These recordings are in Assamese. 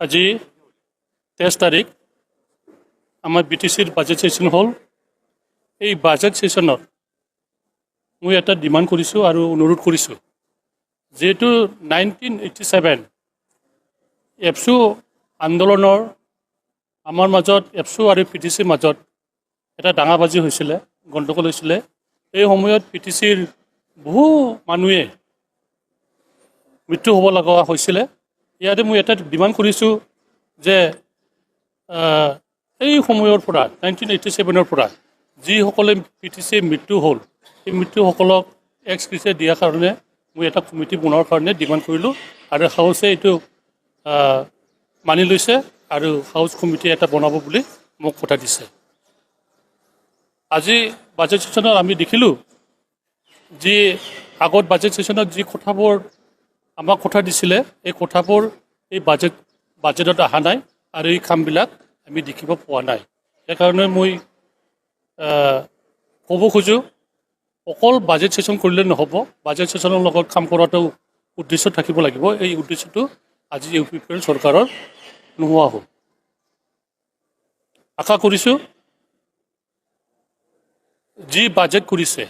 আজি 23 তাৰিখ আমাৰ BTCৰ বাজেট সেশ্যন হ'ল। এই বাজেট সেশ্যনত মই এটা ডিমাণ্ড কৰিছোঁ আৰু অনুৰোধ কৰিছোঁ, যেহেতু 1987 এপছু আন্দোলনৰ আমাৰ মাজত এপছু আৰু PTCৰ মাজত এটা ডাঙাবাজি হৈছিলে, গণ্ডগোল হৈছিলে। এই সময়ত PTCৰ বহু মানুহে মৃত্যু হ'ব লগা হৈছিলে। ইয়াতে মই এটা ডিমাণ্ড কৰিছোঁ যে এই সময়ৰ পৰা 1987 পৰা যিসকলে PTC মৃত্যু হ'ল, এই মৃত্যুসকলক এক্স গ্ৰেচিয়া দিয়াৰ কাৰণে মই এটা কমিটি বনোৱাৰ কাৰণে ডিমাণ্ড কৰিলোঁ আৰু হাউচে এইটো মানি লৈছে আৰু হাউচ কমিটি এটা বনাব বুলি মোক কথা দিছে। আজি বাজেট সেশ্যনত আমি দেখিলোঁ যি আগত বাজেট সেশ্যনত যি কথাবোৰ আমাক কথা দিছিলে, এই কথাবোৰ এই বাজেটত অহা নাই আৰু এই কামবিলাক আমি দেখিব পোৱা নাই। সেইকাৰণে মই ক'ব খোজোঁ, অকল বাজেট সেশ্যন কৰিলে নহ'ব, বাজেট সেশ্যনৰ লগত কাম কৰাটো উদ্দেশ্য থাকিব লাগিব। এই উদ্দেশ্যটো আজি UPPL চৰকাৰৰ নোহোৱা হ'ল। আশা কৰিছোঁ যি বাজেট কৰিছে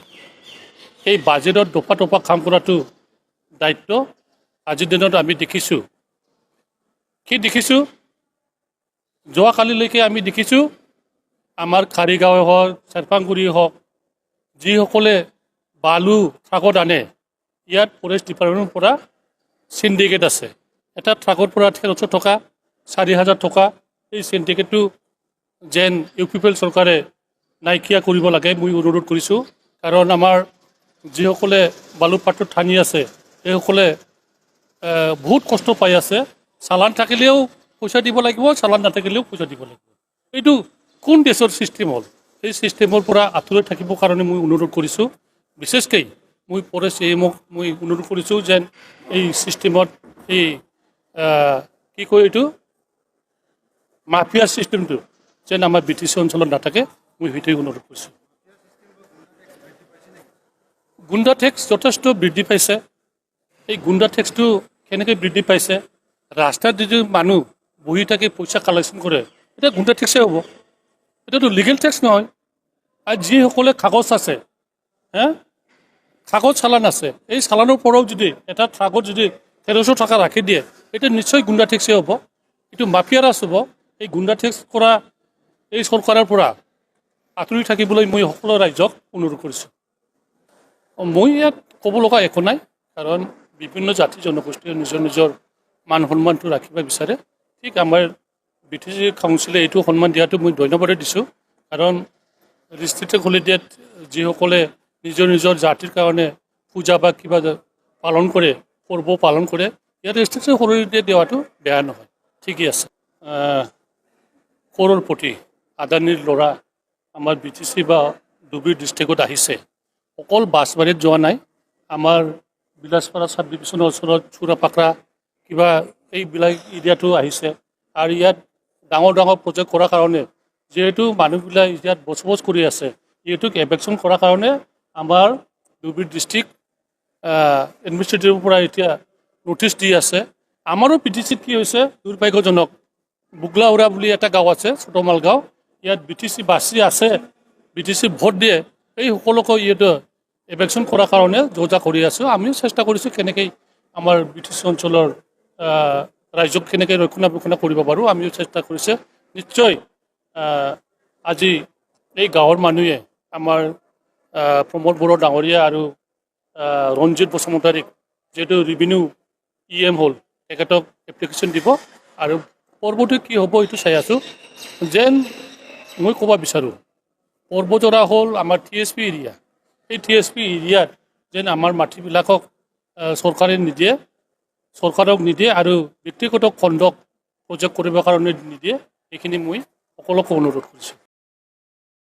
এই বাজেটত দফা দফা কাম কৰাটো দায়িত্ব আজিৰ দিনত আমি দেখিছোঁ। কি দেখিছোঁ? যোৱাকালিলৈকে আমি দেখিছোঁ আমাৰ কাৰিগাঁৱে হওক, চেৰপাংগুৰি হওক, যিসকলে বালু ট্ৰাকত আনে, ইয়াত ফৰেষ্ট ডিপাৰ্টমেণ্টৰ পৰা চিণ্ডিকেট আছে। এটা ট্ৰাকৰ পৰা 1300 টকা, 4000 টকা, এই চিণ্ডিকেটটো যেন UPPL চৰকাৰে নাইকিয়া কৰিব লাগে মই অনুৰোধ কৰিছোঁ। কাৰণ আমাৰ যিসকলে বালু পাত্ৰত ঠানি আছে, সেইসকলে বহুত কষ্ট পাই আছে। চালান থাকিলেও পইচা দিব লাগিব, চালান নাথাকিলেও পইচা দিব লাগিব। এইটো কোন দেশৰ ছিষ্টেম হ'ল? সেই ছিষ্টেমৰ পৰা আঁতৰি থাকিবৰ কাৰণে মই অনুৰোধ কৰিছোঁ। বিশেষকৈ মই ফৰেষ্ট CMক মই অনুৰোধ কৰিছোঁ যেন এই ছিষ্টেমত এই কি কয় এইটো মাফিয়া ছিষ্টেমটো যেন আমাৰ BTC অঞ্চলত নাথাকে, মই সেইটোৱে অনুৰোধ কৰিছোঁ। গুণ্ডা টেক্স যথেষ্ট বৃদ্ধি পাইছে। এই গুণ্ডা টেক্সটো কেনেকৈ বৃদ্ধি পাইছে? ৰাস্তাত যদি মানুহ বহি থাকি পইচা কালেকশ্যন কৰে, এতিয়া গুণ্ডা টেক্সেই হ'ব। এতিয়াতো লিগেল টেক্স নহয়। আৰু যিসকলে কাগজ আছে, কাগজ চালান আছে, এই চালানৰ পৰাও যদি এটা ট্ৰাকত যদি 1300 টকা ৰাখি দিয়ে, এতিয়া নিশ্চয় গুণ্ডা টেক্সেই হ'ব। এইটো মাফিয়া ৰাজ হ'ব। এই গুণ্ডা টেক্স কৰা এই চৰকাৰৰ পৰা আঁতৰি থাকিবলৈ মই সকলো ৰাইজক অনুৰোধ কৰিছোঁ। মই ইয়াত ক'ব লগা একো নাই, কাৰণ বিভিন্ন জাতি জনগোষ্ঠীয়ে নিজৰ নিজৰ মান সন্মানটো ৰাখিব বিচাৰে। ঠিক আমাৰ BTC কাউন্সিলে এইটো সন্মান দিয়াটো মই ধন্যবাদে দিছোঁ। কাৰণ ৰিষ্ট্ৰিক্টেড হলিডেত যিসকলে নিজৰ নিজৰ জাতিৰ কাৰণে পূজা বা কিবা পালন কৰে, পৰ্ব পালন কৰে, ইয়াত ৰিষ্ট্ৰিক্টেড হলিডে দিয়াটো বেয়া নহয়, ঠিকেই আছে। কৰৰপতি আদানীৰ ল'ৰা আমাৰ BTC বা ধুবুৰী ডিষ্ট্ৰিক্টত আহিছে। অকল বাছবাৰীত যোৱা নাই, আমাৰ বিলাসপাৰা চাব ডিভিশ্যনৰ ওচৰত চুৰাপাকৰা কিবা এইবিলাক এৰিয়াটো আহিছে। আৰু ইয়াত ডাঙৰ ডাঙৰ প্ৰজেক্ট কৰাৰ কাৰণে যিহেতু মানুহবিলাক ইয়াত বসবাস কৰি আছে, এইটোক এভেকশ্যন কৰাৰ কাৰণে আমাৰ ধুবুৰী ডিষ্ট্ৰিক্ট এডমিনিষ্ট্ৰেটিভৰ পৰা এতিয়া নটিচ দি আছে। আমাৰো BTCত কি হৈছে দুৰ্ভাগ্যজনক, বুগলাউৰা বুলি এটা গাঁও আছে, ছোটমাল গাঁও, ইয়াত BTC বাছি আছে, BTC ভোট দিয়ে, এই সকলোকে ইয়াতে এভেকশ্যন কৰাৰ কাৰণে যোজা কৰি আছোঁ। আমিও চেষ্টা কৰিছোঁ কেনেকৈ আমাৰ BTC অঞ্চলৰ ৰাইজক কেনেকৈ ৰক্ষণাবেক্ষণ কৰিব পাৰোঁ, আমিও চেষ্টা কৰিছোঁ। নিশ্চয় আজি এই গাঁৱৰ মানুহে আমাৰ প্ৰমোদ বড়ো ডাঙৰীয়া আৰু ৰঞ্জিত বসুমতাৰীক যিহেতু ৰেভিনিউ EM হ'ল, তেখেতক এপ্লিকেশ্যন দিব আৰু পৰ্বটো কি হ'ব এইটো চাই আছোঁ। যেন মই ক'ব বিচাৰোঁ, পৰ্বজোৰা হ'ল আমাৰ TSP এৰিয়া। এই TSP এৰিয়াত যেন আমাৰ মাটিবিলাকক চৰকাৰক নিদিয়ে আৰু ব্যক্তিগত খণ্ডক প্ৰজেক্ট কৰিবৰ কাৰণে নিদিয়ে, এইখিনি মই সকলোকে অনুৰোধ কৰিছোঁ।